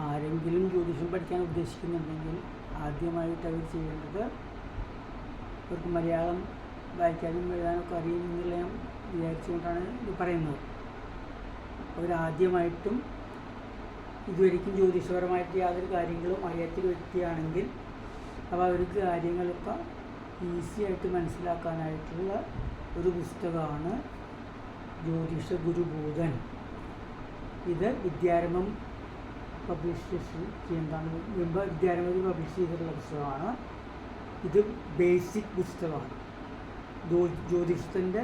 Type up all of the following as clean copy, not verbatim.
ആരെങ്കിലും ജ്യോതിഷം പഠിക്കാൻ ഉദ്ദേശിക്കുന്നുണ്ടെങ്കിൽ ആദ്യമായിട്ട് അവർ ചെയ്യേണ്ടത്, അവർക്ക് മലയാളം വായിക്കാനും എഴുതാനൊക്കെ അറിയുമെന്നുള്ള ഞാൻ വിചാരിച്ചുകൊണ്ടാണ് ഇത് പറയുന്നത്. അവരാദ്യമായിട്ടും ഇതുവരെയ്ക്കും ജ്യോതിഷപരമായിട്ട് യാതൊരു കാര്യങ്ങളും അറിയാത്തൊരു വ്യക്തിയാണെങ്കിൽ അപ്പോൾ അവർക്ക് കാര്യങ്ങളൊക്കെ ഈസി ആയിട്ട് മനസ്സിലാക്കാനായിട്ടുള്ള ഒരു പുസ്തകമാണ് ജ്യോതിഷ ഗുരുഭൂതൻ. ഇത് വിദ്യാരംഭം പബ്ലിഷ് ചെയ്യുന്നതാണ്. വിദ്യാരംഭത്തിൽ പബ്ലിഷ് ചെയ്തിട്ടുള്ള പുസ്തകമാണ്. ഇത് ബേസിക് പുസ്തകമാണ്. ജ്യോതിഷത്തിൻ്റെ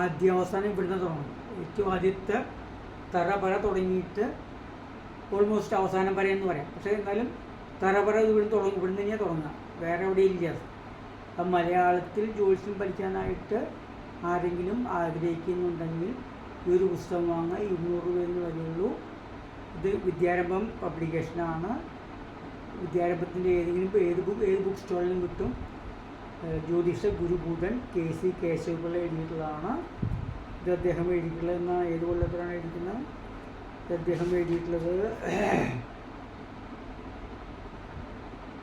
ആദ്യാവസാനം ഇവിടുന്ന് തുടങ്ങും. ഏറ്റവും ആദ്യത്തെ തറപറ തുടങ്ങിയിട്ട് ഓൾമോസ്റ്റ് അവസാനം വരെ എന്ന് പറയാം. പക്ഷേ എന്നാലും തറപറ ഇവിടുന്ന് തന്നെയാണ് തുടങ്ങുക, വേറെ എവിടെയും ഇല്ല. അപ്പം മലയാളത്തിൽ ജ്യോതിഷം പഠിക്കാനായിട്ട് ആരെങ്കിലും ആഗ്രഹിക്കുന്നുണ്ടെങ്കിൽ ഈ ഒരു പുസ്തകം വാങ്ങുക. 200 രൂപയെന്ന് വരെയുള്ളൂ. ഇത് വിദ്യാരംഭം പബ്ലിക്കേഷനാണ്. വിദ്യാരംഭത്തിൻ്റെ ഏത് ബുക്ക് സ്റ്റോളിലും കിട്ടും. ജ്യോതിഷ ഗുരുഭൂതൻ KC കേശവപിള്ള എഴുതിയിട്ടുള്ളതാണ്. ഇത് അദ്ദേഹം എഴുതിയിട്ടുള്ളതെന്നാണ്. ഏത് കൊല്ലത്തിലാണ് എഴുതിക്കുന്നത്? ഇത് അദ്ദേഹം എഴുതിയിട്ടുള്ളത്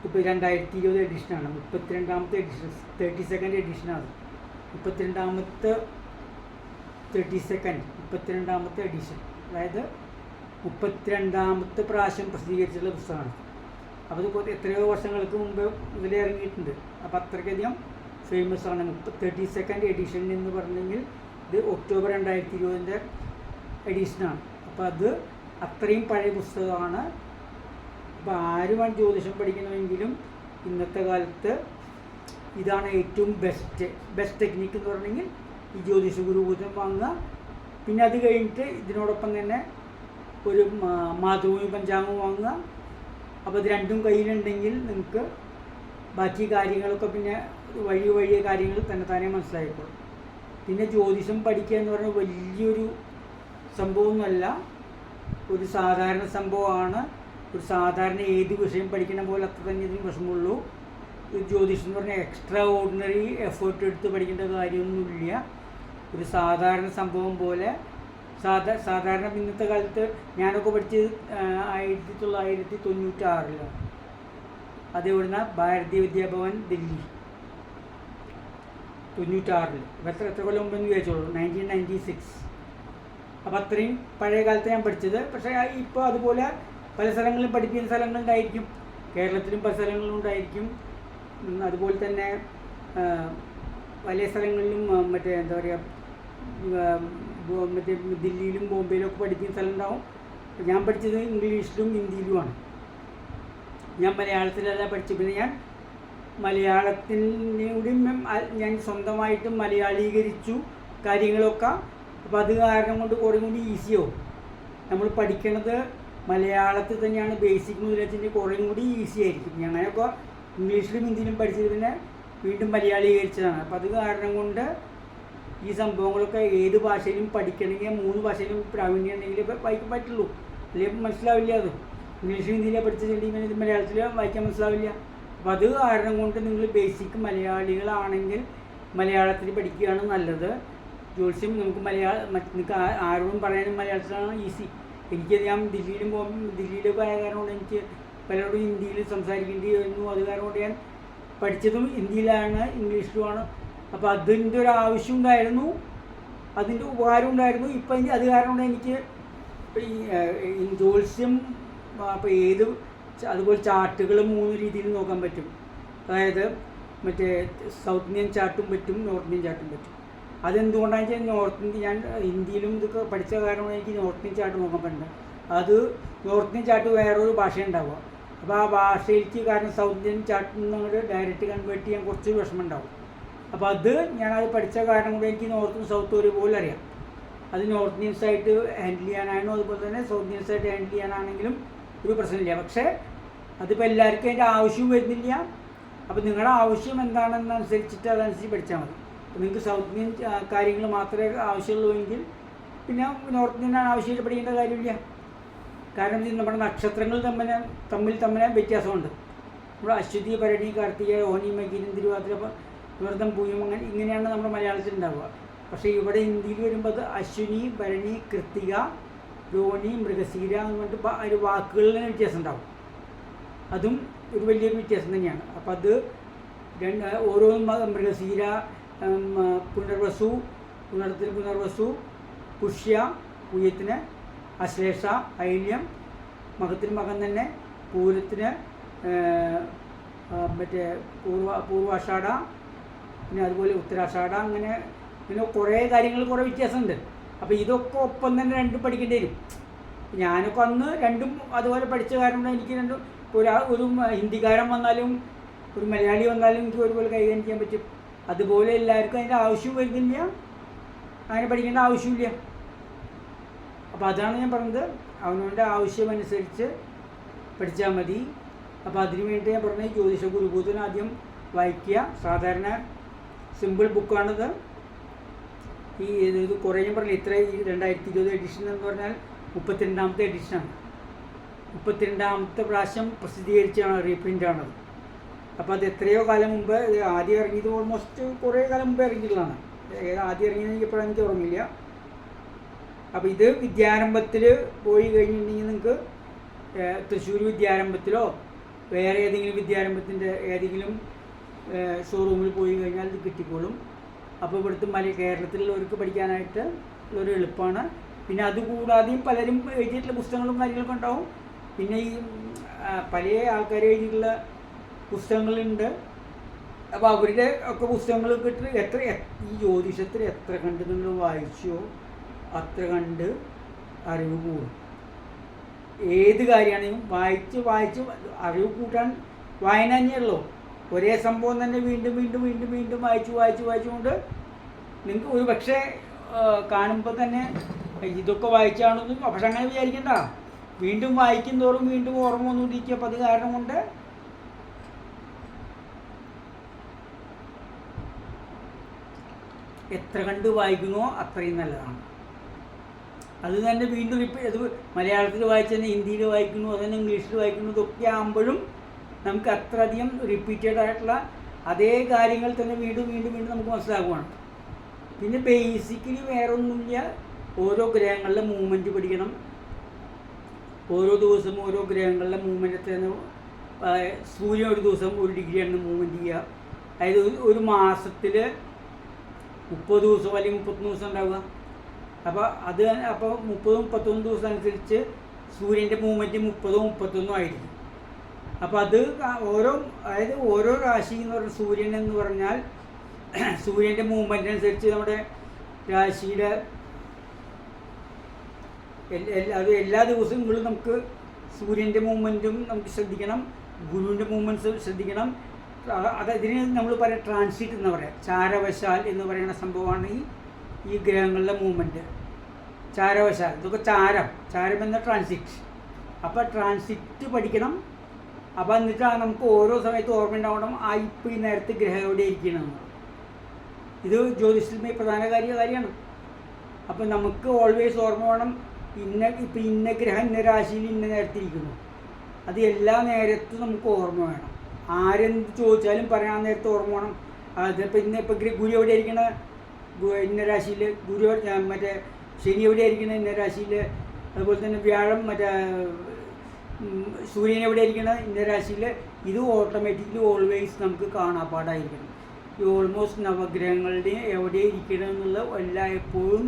ഇപ്പോൾ 2020 എഡിഷനാണ്. 32ാമത്തെ എഡിഷൻ, 32nd എഡിഷനാണ്. 32ാമത്തെ എഡിഷൻ, അതായത് 32ാമത്തെ പ്രാവശ്യം പ്രസിദ്ധീകരിച്ചിട്ടുള്ള പുസ്തകമാണ്. അപ്പോൾ ഇത് എത്രയോ വർഷങ്ങൾക്ക് മുമ്പ് ഇതിൽ ഇറങ്ങിയിട്ടുണ്ട്. അപ്പോൾ അത്രയ്ക്കധികം ഫേമസ് ആണ്. 32nd എഡിഷൻ എന്ന് പറഞ്ഞെങ്കിൽ ഇത് ഒക്ടോബർ 2020 എഡിഷനാണ്. അപ്പോൾ അത് അത്രയും പഴയ പുസ്തകമാണ്. അപ്പോൾ ആരുമാണ് ജ്യോതിഷം പഠിക്കണമെങ്കിലും ഇന്നത്തെ കാലത്ത് ഇതാണ് ഏറ്റവും ബെസ്റ്റ് ടെക്നിക്ക് എന്ന് പറഞ്ഞെങ്കിൽ ഈ ജ്യോതിഷ ഗുരുഭൂതൻ വാങ്ങുക. പിന്നെ അത് കഴിഞ്ഞിട്ട് ഇതിനോടൊപ്പം തന്നെ ഒരു മാതൃഭൂമി പഞ്ചാംഗം വാങ്ങുക. അപ്പോൾ ഇത് രണ്ടും കയ്യിലുണ്ടെങ്കിൽ നിങ്ങൾക്ക് ബാക്കി കാര്യങ്ങളൊക്കെ പിന്നെ വഴിയ കാര്യങ്ങൾ തന്നെ മനസ്സിലായിക്കോളും. പിന്നെ ജ്യോതിഷം പഠിക്കുക എന്ന് പറഞ്ഞാൽ വലിയൊരു സംഭവമൊന്നുമല്ല, ഒരു സാധാരണ സംഭവമാണ്. ഒരു സാധാരണ ഏത് വിഷയം പഠിക്കുന്ന പോലെ അത്ര തന്നെ ഇതിന് വിഷമമുള്ളൂ. ജ്യോതിഷം എന്ന് പറഞ്ഞാൽ എക്സ്ട്രാ ഓർഡിനറി എഫേർട്ട് എടുത്ത് പഠിക്കേണ്ട കാര്യമൊന്നുമില്ല. ഒരു സാധാരണ സംഭവം പോലെ സാധാരണ ഇന്നത്തെ കാലത്ത് ഞാനൊക്കെ പഠിച്ചത് 1996 അതെവിടുന്ന ഭാരതീയ വിദ്യാഭവൻ ദില്ലി 96. എത്ര കൊല്ലം മുമ്പെന്ന് വിചാരിച്ചോളൂ, 1996. അപ്പോൾ അത്രയും പഴയ കാലത്ത് ഞാൻ പഠിച്ചത്. പക്ഷേ ഇപ്പോൾ അതുപോലെ പല സ്ഥലങ്ങളിലും പഠിപ്പിക്കുന്ന സ്ഥലങ്ങളുണ്ടായിരിക്കും. കേരളത്തിലും പല സ്ഥലങ്ങളിലും ഉണ്ടായിരിക്കും. അതുപോലെ തന്നെ പല സ്ഥലങ്ങളിലും എന്താ പറയുക, ദില്ലിയിലും ബോംബെയിലും ഒക്കെ പഠിപ്പിക്കുന്ന സ്ഥലം ഉണ്ടാവും. ഞാൻ പഠിച്ചത് ഇംഗ്ലീഷിലും ഹിന്ദിയിലുമാണ്. ഞാൻ മലയാളത്തിലല്ല പഠിച്ചത്. പിന്നെ ഞാൻ മലയാളത്തിനൂടെയും ഞാൻ സ്വന്തമായിട്ടും മലയാളീകരിച്ചു കാര്യങ്ങളൊക്കെ. അപ്പോൾ അത് കാരണം കൊണ്ട് കുറേ കൂടി ഈസിയാവും. നമ്മൾ പഠിക്കണത് മലയാളത്തിൽ തന്നെയാണ്. ബേസിക് മുതൽ വെച്ചിട്ട് കുറേ കൂടി ഈസി ആയിരിക്കും. ഞങ്ങളൊക്കെ ഇംഗ്ലീഷിലും ഹിന്ദിയിലും പഠിച്ചത് പിന്നെ വീണ്ടും മലയാളീകരിച്ചതാണ്. അപ്പോൾ അത് കാരണം കൊണ്ട് ഈ സംഭവങ്ങളൊക്കെ ഏത് ഭാഷയിലും പഠിക്കണമെങ്കിൽ 3 ഭാഷയിലും പ്രാവീണ്യം ഉണ്ടെങ്കിൽ വായിക്കാൻ പറ്റുള്ളൂ. അല്ലെങ്കിൽ മനസ്സിലാവില്ല. അത് ഇംഗ്ലീഷ് ഹിന്ദിയിലെ പഠിച്ചിട്ടുണ്ടെങ്കിൽ ഇത് മലയാളത്തിൽ വായിക്കാൻ മനസ്സിലാവില്ല. അപ്പോൾ അത് കാരണം കൊണ്ട് നിങ്ങൾ ബേസിക് മലയാളികളാണെങ്കിൽ മലയാളത്തിൽ പഠിക്കുകയാണ് നല്ലത്. ജ്യോത്സ്യം നിങ്ങൾക്ക് നിങ്ങൾക്ക് ആരോടും പറയാനും മലയാളത്തിലാണ് ഈസി. ഞാൻ ദില്ലിയിലൊക്കെ ആയ കാരണം കൊണ്ട് എനിക്ക് പലരോടും ഹിന്ദിയിൽ സംസാരിക്കേണ്ടി വരുന്നു. അത് കാരണം കൊണ്ട് ഞാൻ പഠിച്ചതും ഹിന്ദിയിലാണ്, ഇംഗ്ലീഷിലുമാണ്. അപ്പോൾ അതിൻ്റെ ഒരു ആവശ്യം ഉണ്ടായിരുന്നു, അതിൻ്റെ ഉപകാരം ഉണ്ടായിരുന്നു. ഇപ്പം അത് കാരണം കൊണ്ട് എനിക്ക് ഈ ജ്യോത്സ്യം അപ്പോൾ അതുപോലെ ചാർട്ടുകൾ 3 രീതിയിൽ നോക്കാൻ പറ്റും. അതായത് മറ്റേ സൗത്ത് ഇന്ത്യൻ ചാർട്ടും പറ്റും, നോർത്ത് ഇന്ത്യൻ ചാർട്ടും പറ്റും. അതെന്തുകൊണ്ടാണെന്ന് വെച്ചാൽ ഞാൻ ഹിന്ദിയിലും ഇതൊക്കെ പഠിച്ച കാരണം എനിക്ക് നോർത്ത് ഇന്ത്യൻ ചാർട്ട് നോക്കാൻ പറ്റുന്നത്. അത് നോർത്ത് ഇന്ത്യൻ ചാർട്ട് വേറൊരു ഭാഷ ഉണ്ടാവുക. അപ്പോൾ ആ ഭാഷയിലേക്ക് കാരണം സൗത്ത് ഇന്ത്യൻ ചാർട്ടിൽ നിന്ന് അങ്ങോട്ട് ഡയറക്റ്റ് കൺവേർട്ട് ചെയ്യാൻ കുറച്ച് വിഷമം ഉണ്ടാവും. അപ്പോൾ അത് ഞാനത് പഠിച്ച കാരണം കൊണ്ട് എനിക്ക് നോർത്തും സൗത്തും ഒരുപോലെ അറിയാം. അത് നോർത്ത് ഇന്ത്യൻസായിട്ട് ഹാൻഡിൽ ചെയ്യാനാണോ അതുപോലെ തന്നെ സൗത്ത് ഇന്ത്യൻസായിട്ട് ഹാൻഡിൽ ചെയ്യാനാണെങ്കിലും ഒരു പ്രശ്നമില്ല. പക്ഷേ അതിപ്പോൾ എല്ലാവർക്കും അതിൻ്റെ ആവശ്യവും വരുന്നില്ല. അപ്പോൾ നിങ്ങളുടെ ആവശ്യം എന്താണെന്നനുസരിച്ചിട്ട് അതനുസരിച്ച് പഠിച്ചാൽ മതി. അപ്പോൾ നിങ്ങൾക്ക് സൗത്ത് ഇന്ത്യൻ കാര്യങ്ങൾ മാത്രമേ ആവശ്യമുള്ളൂ എങ്കിൽ പിന്നെ നോർത്ത് ഇന്ത്യൻ ആവശ്യമായിട്ട് പഠിക്കേണ്ട കാര്യമില്ല. കാരണം നമ്മുടെ നക്ഷത്രങ്ങൾ തമ്മിൽ വ്യത്യാസമുണ്ട്. നമ്മുടെ അശ്വതി, ഭരണി, കാർത്തിക, രോഹിണി, മകീരം, തിരുവാതിര, വ്രതം, പൂയം ഇങ്ങനെയാണ് നമ്മുടെ മലയാളത്തിൽ ഉണ്ടാവുക. പക്ഷേ ഇവിടെ ഹിന്ദിയിൽ വരുമ്പോൾ അത് അശ്വിനി, ഭരണി, കൃത്തിക, രോഹിണി, മൃഗശീര എന്ന് പറഞ്ഞിട്ട് അതിൽ വാക്കുകളിൽ തന്നെ വ്യത്യാസം ഉണ്ടാവും. അതും ഒരു വലിയൊരു വ്യത്യാസം തന്നെയാണ്. അപ്പം അത് ഓരോന്നും മൃഗശീര, പുനർവസു, പുനർവസു, പുഷ്യ, പൂയത്തിന്, അശ്ലേഷ, ഐല്യം, മകത്തിന് മകൻ തന്നെ, പൂരത്തിന് മറ്റേ പൂർവാഷാഢ, പിന്നെ അതുപോലെ ഉത്തരാഷാഢ, അങ്ങനെ പിന്നെ കുറേ കാര്യങ്ങൾ കുറേ വ്യത്യാസമുണ്ട്. അപ്പോൾ ഇതൊക്കെ ഒപ്പം തന്നെ രണ്ടും പഠിക്കേണ്ടി വരും. ഞാനൊക്കെ അന്ന് രണ്ടും അതുപോലെ പഠിച്ച കാരണം എനിക്ക് രണ്ടും ഒരു ഹിന്ദിക്കാരൻ വന്നാലും ഒരു മലയാളി വന്നാലും എനിക്ക് ഒരുപോലെ കൈകാര്യം ചെയ്യാൻ പറ്റും. അതുപോലെ എല്ലാവർക്കും അതിൻ്റെ ആവശ്യം വരുന്നില്ല, അങ്ങനെ പഠിക്കേണ്ട ആവശ്യമില്ല. അപ്പോൾ അതാണ് ഞാൻ പറഞ്ഞത്, അവനവൻ്റെ ആവശ്യമനുസരിച്ച് പഠിച്ചാൽ മതി. അപ്പോൾ അതിനു വേണ്ടി ഞാൻ പറഞ്ഞ ജ്യോതിഷ ഗുരുഭൂതൻ ആദ്യം വായിക്കുക. സാധാരണ സിമ്പിൾ ബുക്കാണിത്. ഇത് കുറേ ഞാൻ പറഞ്ഞില്ല, ഇത്ര 2020 എഡിഷൻ എന്ന് പറഞ്ഞാൽ 32ാമത്തെ എഡിഷനാണ്. 32ാമത്തെ പ്രാവശ്യം പ്രസിദ്ധീകരിച്ചാണ്, റീപ്രിൻ്റാണത്. അപ്പോൾ അത് എത്രയോ കാലം മുമ്പ്, ആദ്യം ഇറങ്ങിയത് ഓൾമോസ്റ്റ് കുറേ കാലം മുമ്പ് ഇറങ്ങിയിട്ടുള്ളതാണ്. ആദ്യം ഇറങ്ങിയത് എപ്പോഴാണ് എനിക്ക് ഓർമ്മയില്ല. അപ്പോൾ ഇത് വിദ്യാരംഭത്തിൽ പോയി കഴിഞ്ഞിട്ടുണ്ടെങ്കിൽ നിങ്ങൾക്ക് തൃശ്ശൂർ വിദ്യാരംഭത്തിലോ വേറെ ഏതെങ്കിലും വിദ്യാരംഭത്തിൻ്റെ ഏതെങ്കിലും ഷോറൂമിൽ പോയി കഴിഞ്ഞാൽ ഇത് കിട്ടിക്കോളും. അപ്പോൾ ഇവിടുത്തെ കേരളത്തിലുള്ളവർക്ക് പഠിക്കാനായിട്ട് ഒരു എളുപ്പമാണ്. പിന്നെ അതുകൂടാതെയും പലരും എഴുതിയിട്ടുള്ള പുസ്തകങ്ങളും കാര്യങ്ങളൊക്കെ ഉണ്ടാവും. പിന്നെ ഈ പല ആൾക്കാർ എഴുതിയിട്ടുള്ള പുസ്തകങ്ങളുണ്ട്. അപ്പോൾ അവരുടെ ഒക്കെ പുസ്തകങ്ങൾ കിട്ടി ഈ ജ്യോതിഷത്തിൽ എത്ര കണ്ട് നിങ്ങൾ വായിച്ചോ അത്ര കണ്ട് അറിവ് കൂടും. ഏത് കാര്യമാണെങ്കിലും വായിച്ച് അറിവ് കൂട്ടാൻ വായന തന്നെയുള്ളൂ. ഒരേ സംഭവം തന്നെ വീണ്ടും വീണ്ടും വീണ്ടും വീണ്ടും വായിച്ചുകൊണ്ട് നിങ്ങൾക്ക് ഒരു പക്ഷേ കാണുമ്പോൾ തന്നെ ഇതൊക്കെ വായിച്ചാണെന്നും പക്ഷെ അങ്ങനെ വിചാരിക്കണ്ട. വീണ്ടും വായിക്കും തോറും വീണ്ടും ഓർമ്മ വന്നുകൊണ്ടിരിക്കുക. അപ്പോൾ അത് കാരണം കൊണ്ട് എത്ര കണ്ട് വായിക്കുന്നോ അത്രയും നല്ലതാണ്. അത് തന്നെ വീണ്ടും അത് മലയാളത്തിൽ വായിച്ചു തന്നെ ഹിന്ദിയിൽ വായിക്കുന്നു, അത് തന്നെ ഇംഗ്ലീഷിൽ വായിക്കുന്നു. ഇതൊക്കെ ആകുമ്പോഴും നമുക്ക് അത്രയധികം റിപ്പീറ്റഡ് ആയിട്ടുള്ള അതേ കാര്യങ്ങൾ തന്നെ വീണ്ടും വീണ്ടും വീണ്ടും നമുക്ക് മനസ്സിലാകുവാണ്. പിന്നെ ബേസിക്കലി വേറെ ഒന്നുമില്ല, ഓരോ ഗ്രഹങ്ങളിലെ മൂവ്മെൻറ്റ് പഠിക്കണം. ഓരോ ദിവസവും ഓരോ ഗ്രഹങ്ങളിലെ മൂവ്മെൻറ്റ് തന്നെ. സൂര്യൻ ഒരു ദിവസം 1 ഡിഗ്രിയാണ് മൂവ്മെൻറ്റ് ചെയ്യുക. അതായത് ഒരു മാസത്തിൽ 30 ദിവസം അല്ലെങ്കിൽ 31 ദിവസം ഉണ്ടാവുക. അപ്പോൾ 30-31 ദിവസം അനുസരിച്ച് സൂര്യൻ്റെ മൂവ്മെൻറ്റ് 30-31 ആയിരിക്കും. അപ്പോൾ അത് ഓരോ രാശി എന്ന് പറഞ്ഞാൽ സൂര്യൻ എന്ന് പറഞ്ഞാൽ സൂര്യൻ്റെ മൂവ്മെൻറ്റ് അനുസരിച്ച് നമ്മുടെ രാശിയുടെ അത് എല്ലാ ദിവസങ്ങളും നമുക്ക് സൂര്യൻ്റെ മൂവ്മെൻറ്റും നമുക്ക് ശ്രദ്ധിക്കണം, ഗുരുവിൻ്റെ മൂവ്മെൻറ്റ്സ് ശ്രദ്ധിക്കണം. ഇതിന് നമ്മൾ പറയാം ട്രാൻസിറ്റ് എന്ന് പറയാം. ചാരവശാൽ എന്ന് പറയുന്ന സംഭവമാണ് ഈ ഗ്രഹങ്ങളുടെ മൂവ്മെൻറ്റ്. ചാരവശാൽ ഇതൊക്കെ ചാരം എന്ന ട്രാൻസിറ്റ്. അപ്പോൾ ട്രാൻസിറ്റ് പഠിക്കണം. അപ്പോൾ എന്നിട്ട് നമുക്ക് ഓരോ സമയത്തും ഓർമ്മ ഉണ്ടാവണം ഇപ്പോൾ ഈ നേരത്തെ ഗ്രഹം എവിടെ ഇരിക്കണമെന്ന്. ഇത് ജ്യോതിഷത്തിൽ പ്രധാന കാര്യമാണ്. അപ്പോൾ നമുക്ക് ഓൾവേസ് ഓർമ്മ വേണം ഇന്ന ഗ്രഹം ഇന്ന രാശിയിൽ ഇന്ന നേരത്തിരിക്കുന്നു. അത് എല്ലാ നേരത്തും നമുക്ക് ഓർമ്മ വേണം. ആരെന്ത് ചോദിച്ചാലും പറയാൻ നേരത്തെ ഓർമ്മ വേണം. ഇപ്പോൾ ഗുരു എവിടെ ഇരിക്കണ ഇന്ന രാശിയിൽ, മറ്റേ ശനി എവിടെ ഇരിക്കണ ഇന്ന രാശിയിൽ, അതുപോലെ തന്നെ വ്യാഴം സൂര്യൻ എവിടെ ഇരിക്കണ ഇന്ന രാശിയിൽ. ഇത് ഓട്ടോമാറ്റിക്കലി ഓൾവേസ് നമുക്ക് കാണാപ്പാടായിരിക്കണം. ഈ ഓൾമോസ്റ്റ് നവഗ്രഹങ്ങളുടെ എവിടെ ഇരിക്കണം എന്നുള്ള എപ്പോഴും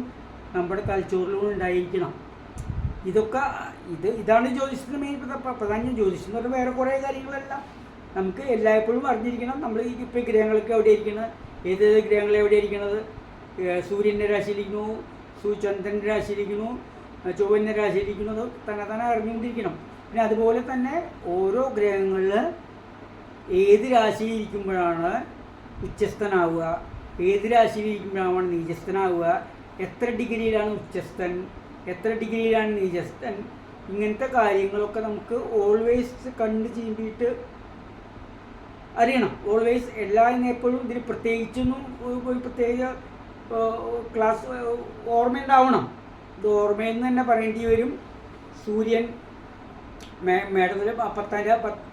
നമ്മുടെ തലച്ചോറിലും ഉണ്ടായിരിക്കണം. ഇതാണ് ജ്യോതിഷത്തിൻ്റെ മെയിൻ പ്രധാനം. ജ്യോതിഷം എന്ന് പറഞ്ഞാൽ വേറെ കുറേ കാര്യങ്ങളല്ല, നമുക്ക് എല്ലായ്പ്പോഴും അറിഞ്ഞിരിക്കണം. നമ്മൾ ഇപ്പോൾ ഗ്രഹങ്ങളൊക്കെ എവിടെ ഇരിക്കുന്നത്, ഏത് ഗ്രഹങ്ങൾ എവിടെ ഇരിക്കുന്നത്, സൂര്യൻ്റെ രാശിയിലിരിക്കുന്നു, ചന്ദ്രൻ്റെ രാശിയിലിരിക്കുന്നു, ചൊവ്വൻ്റെ രാശിയിലിരിക്കുന്നത് തന്നെ അറിഞ്ഞുകൊണ്ടിരിക്കണം. പിന്നെ അതുപോലെ തന്നെ ഓരോ ഗ്രഹങ്ങളിൽ ഏത് രാശിയിലിരിക്കുമ്പോഴാണ് ഉച്ചസ്ഥനാവുക, ഏത് രാശിയിലിരിക്കുമ്പോഴാണ് നീചസ്ഥനാവുക, എത്ര ഡിഗ്രിയിലാണ് ഉച്ചസ്ഥൻ, എത്ര ഡിഗ്രിയിലാണ് നീചസ്ഥൻ, ഇങ്ങനത്തെ കാര്യങ്ങളൊക്കെ നമുക്ക് ഓൾവേസ് കണ്ട് ചീമ്പിയിട്ട് അറിയണം. ഓൾവേസ് എപ്പോഴും ഇതിന് പ്രത്യേകിച്ചൊന്നും ഒരു പ്രത്യേക ക്ലാസ് ഓർമ്മയുണ്ടാവണം. ഇത് ഓർമ്മയിൽ നിന്ന് തന്നെ പറയേണ്ടി വരും. സൂര്യൻ മേടത്തിൽ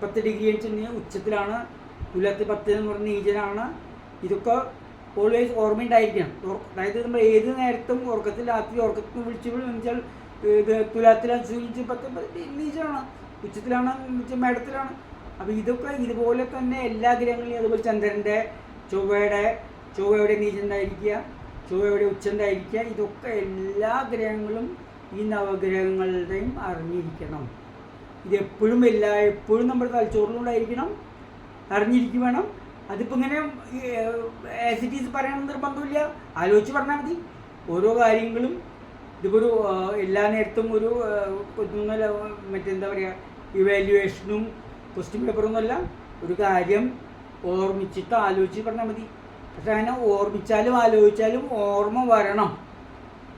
10 ഡിഗ്രി വെച്ചിട്ടുണ്ടെങ്കിൽ ഉച്ചത്തിലാണ്, തുലത്ത് 10 എന്ന് പറഞ്ഞ നീചനാണ്. ഇതൊക്കെ ഓൾവേസ് ഓർമ്മയുണ്ടായിരിക്കണം. അതായത് നമ്മൾ ഏത് നേരത്തും രാത്രി ഉറക്കത്തിൽ വിളിച്ചാൽ ഇത് തുലാത്തിലാണ് സൂര്യൻ 10 നീചമാണ്, ഉച്ചത്തിലാണ് മേടത്തിലാണ്. അപ്പോൾ ഇതൊക്കെ ഇതുപോലെ തന്നെ എല്ലാ ഗ്രഹങ്ങളിലും, അതുപോലെ ചന്ദ്രൻ്റെ, ചൊവ്വയുടെ നീചണ്ടായിരിക്കുക, ചൊവ്വയുടെ ഉച്ചണ്ടായിരിക്കുക, ഇതൊക്കെ എല്ലാ ഗ്രഹങ്ങളും ഈ നവഗ്രഹങ്ങളുടെയും അറിഞ്ഞിരിക്കണം. ഇതെപ്പോഴും എപ്പോഴും നമ്മുടെ തലച്ചോറിലുണ്ടായിരിക്കണം, അറിഞ്ഞിരിക്കും വേണം. അതിപ്പോൾ ഇങ്ങനെ ആസ് ഇറ്റ് ഈസ് പറയണമെന്ന് നിർബന്ധമില്ല, ആലോചിച്ച് പറഞ്ഞാൽ മതി. ഓരോ കാര്യങ്ങളും ഇതിപ്പോൾ ഒരു എല്ലാ നേരത്തും ഒരു മറ്റെന്താ പറയുക, ഇവാലുവേഷനും ക്വസ്റ്റ്യൻ പേപ്പറൊന്നുമല്ല. ഒരു കാര്യം ഓർമ്മിച്ചിട്ട് ആലോചിച്ച് പറഞ്ഞാൽ മതി. പക്ഷെ അങ്ങനെ ഓർമ്മിച്ചാലും ആലോചിച്ചാലും ഓർമ്മ വരണം.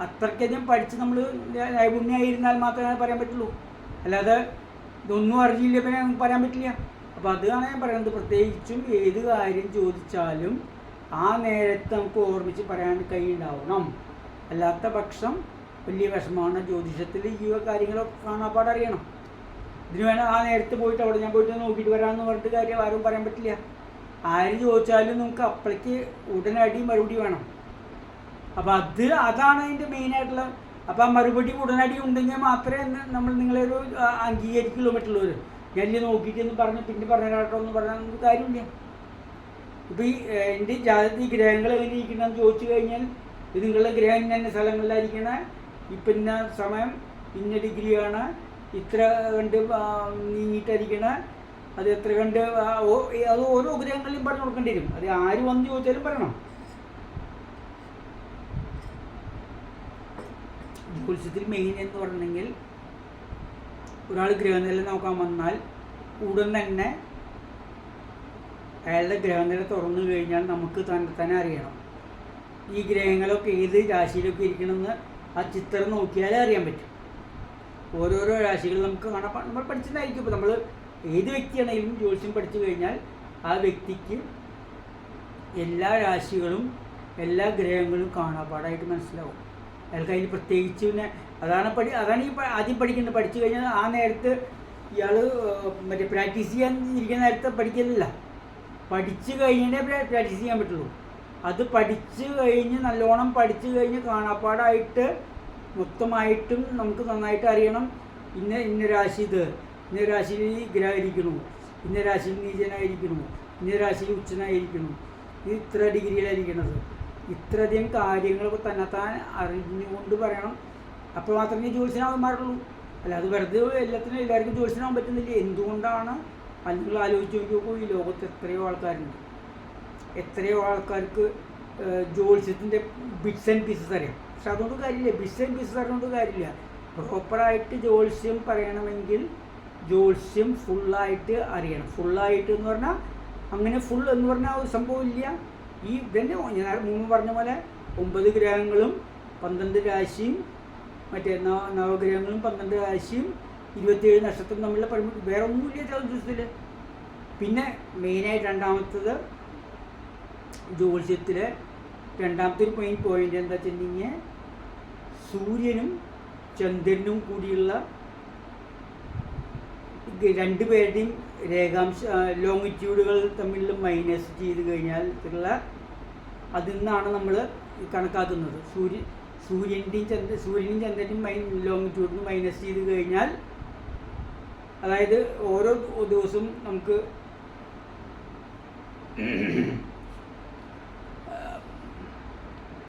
അത്രയ്ക്കധികം പഠിച്ച് നമ്മൾ നൈപുണ്യമായിരുന്നാൽ മാത്രമേ പറയാൻ പറ്റുള്ളൂ. അല്ലാതെ ഇതൊന്നും അറിഞ്ഞില്ല പിന്നെ പറയാൻ പറ്റില്ല. അപ്പോൾ അതാണ് ഞാൻ പറയുന്നത്. പ്രത്യേകിച്ചും ഏത് കാര്യം ചോദിച്ചാലും ആ നേരത്തെ നമുക്ക് ഓർമ്മിച്ച് പറയാൻ കഴിയുണ്ടാവണം. അല്ലാത്ത പക്ഷം വലിയ വിഷമമാണ്. ജ്യോതിഷത്തിൽ ഈ കാര്യങ്ങളൊക്കെ കാണാപ്പാടറിയണം. ഇതിന് വേണം ആ നേരത്തെ പോയിട്ട് അവിടെ ഞാൻ പോയിട്ട് നോക്കിയിട്ട് വരാമെന്ന് പറഞ്ഞിട്ട് കാര്യം ആരും പറയാൻ പറ്റില്ല. ആര് ചോദിച്ചാലും നമുക്ക് അപ്പോഴേക്ക് ഉടനടി മറുപടി വേണം. അപ്പോൾ അതാണ് അതിൻ്റെ മെയിനായിട്ടുള്ള. അപ്പോൾ ആ മറുപടി ഉടനടി ഉണ്ടെങ്കിൽ മാത്രമേ നിങ്ങളൊരു അംഗീകരിക്കുള്ളൂ മറ്റുള്ളവർ. ഞാൻ നോക്കിയിട്ടെന്ന് പറഞ്ഞ് പിന്നെ പറഞ്ഞാട്ടോ എന്ന് പറഞ്ഞാൽ നമുക്ക് കാര്യമില്ല. ഇപ്പോൾ എൻ്റെ ജാതകത്തിൽ ഈ ഗ്രഹങ്ങൾ എങ്ങനെ ഇരിക്കണമെന്ന് ചോദിച്ചു കഴിഞ്ഞാൽ, ഇത് നിങ്ങളുടെ ഗ്രഹം ഇന്ന സ്ഥലങ്ങളിലായിരിക്കണ, ഇപ്പം ഇന്ന സമയം ഇന്ന ഡിഗ്രിയാണ്, ഇത്ര കണ്ട് നീങ്ങിയിട്ടായിരിക്കണ, അത് എത്ര കണ്ട് അത് ഓരോ ഗ്രഹങ്ങളിലും പറഞ്ഞു കൊടുക്കേണ്ടി വരും. അത് ആര് വന്ന് ചോദിച്ചാലും പറയണം. ജ്യോത്സ്യത്തിൽ മെയിൻ എന്ന് പറഞ്ഞെങ്കിൽ ഒരാൾ ഗ്രഹനില നോക്കാൻ വന്നാൽ ഉടൻ തന്നെ അയാളുടെ ഗ്രഹനില തുറന്നു കഴിഞ്ഞാൽ നമുക്ക് തന്നെ അറിയണം ഈ ഗ്രഹങ്ങളൊക്കെ ഏത് രാശിയിലൊക്കെ ഇരിക്കണമെന്ന്. ആ ചിത്രം നോക്കിയാലേ അറിയാൻ പറ്റും. ഓരോരോ രാശികൾ നമുക്ക് കാണാൻ നമ്മൾ പഠിച്ചിട്ടുണ്ടായിരിക്കും. ഇപ്പോൾ നമ്മൾ ഏത് വ്യക്തിയാണെങ്കിലും ജ്യോത്സ്യം പഠിച്ചു കഴിഞ്ഞാൽ ആ വ്യക്തിക്ക് എല്ലാ രാശികളും എല്ലാ ഗ്രഹങ്ങളും കാണാപ്പാടായിട്ട് മനസ്സിലാവും. അയാൾക്ക് അതിന് പ്രത്യേകിച്ച് പിന്നെ അതാണ് ഈ ആദ്യം പഠിക്കുന്നത്. പഠിച്ചു കഴിഞ്ഞാൽ ആ നേരത്ത് ഇയാൾ മറ്റേ പ്രാക്ടീസ് ചെയ്യാൻ ഇരിക്കുന്ന നേരത്തെ പഠിക്കലില്ല. പഠിച്ചു കഴിഞ്ഞേ പ്രാക്ടീസ് ചെയ്യാൻ പറ്റുള്ളൂ. അത് പഠിച്ചു കഴിഞ്ഞ് നല്ലോണം പഠിച്ചു കഴിഞ്ഞ് കാണാപ്പാടായിട്ട് മൊത്തമായിട്ടും നമുക്ക് നന്നായിട്ട് അറിയണം. ഇന്ന രാശി ഇന്ന രാശിയിൽ ഗ്രഹം ഇരിക്കണു, ഇന്ന രാശിയിൽ നീചനായിരിക്കണു, ഇന്ന രാശിയിൽ ഉച്ചനായിരിക്കണു, ഇത് ഇത്ര ഡിഗ്രിയിലായിരിക്കണത്, ഇത്രയധികം കാര്യങ്ങളൊക്കെ തന്നെത്താൻ അറിഞ്ഞുകൊണ്ട് പറയണം. അപ്പോൾ മാത്രമേ ജ്യോത്സ്യനാവാൻ പാടുള്ളൂ. അല്ലാതെ വെറുതെ എല്ലാവർക്കും ജ്യോത്സ്യനാവാൻ പറ്റുന്നില്ല. എന്തുകൊണ്ടാണ്? നിങ്ങൾ ആലോചിച്ച് നോക്കിയപ്പോൾ ഈ ലോകത്ത് എത്രയോ ആൾക്കാർക്ക് ജ്യോത്സ്യത്തിൻ്റെ ബിറ്റ്സ് ആൻഡ് പീസസ് അറിയാം. പക്ഷെ അതുകൊണ്ട് കാര്യമില്ല. ബിറ്റ്സ് ആൻഡ് പീസസ് അറിഞ്ഞുകൊണ്ട് കാര്യമില്ല. പ്രോപ്പറായിട്ട് ജ്യോത്സ്യം പറയണമെങ്കിൽ ജ്യോത്സ്യം ഫുള്ളായിട്ട് അറിയണം. ഫുള്ളായിട്ട് എന്ന് പറഞ്ഞാൽ അങ്ങനെ ഫുൾ എന്ന് പറഞ്ഞാൽ ഒരു സംഭവമില്ല. ഈ ഇതന്നെ ഞാൻ മുമ്പ് പറഞ്ഞ പോലെ 9 ഗ്രഹങ്ങളും 12 രാശിയും മറ്റേ നവഗ്രഹങ്ങളും 12 രാശിയും 27 നക്ഷത്രം തമ്മിലുള്ള വേറെ ഒന്നുമില്ല ജ്യോതിഷത്തിൽ. പിന്നെ മെയിനായിട്ട് രണ്ടാമത്തത് ജ്യോതിഷത്തിലെ രണ്ടാമത്തെ ഒരു മെയിൻ പോയിന്റ് എന്താ വെച്ചിട്ടുണ്ടെങ്കിൽ സൂര്യനും ചന്ദ്രനും കൂടിയുള്ള രണ്ടുപേരുടെയും ലോങ്ങിറ്റ്യൂഡുകൾ തമ്മിൽ മൈനസ് ചെയ്ത് കഴിഞ്ഞാൽ അതിൽ നിന്നാണ് നമ്മൾ കണക്കാക്കുന്നത്. സൂര്യനും ചന്ദ്രനും ലോങ്ങിറ്റ്യൂഡിന് മൈനസ് ചെയ്ത് കഴിഞ്ഞാൽ, അതായത് ഓരോ ദിവസവും നമുക്ക്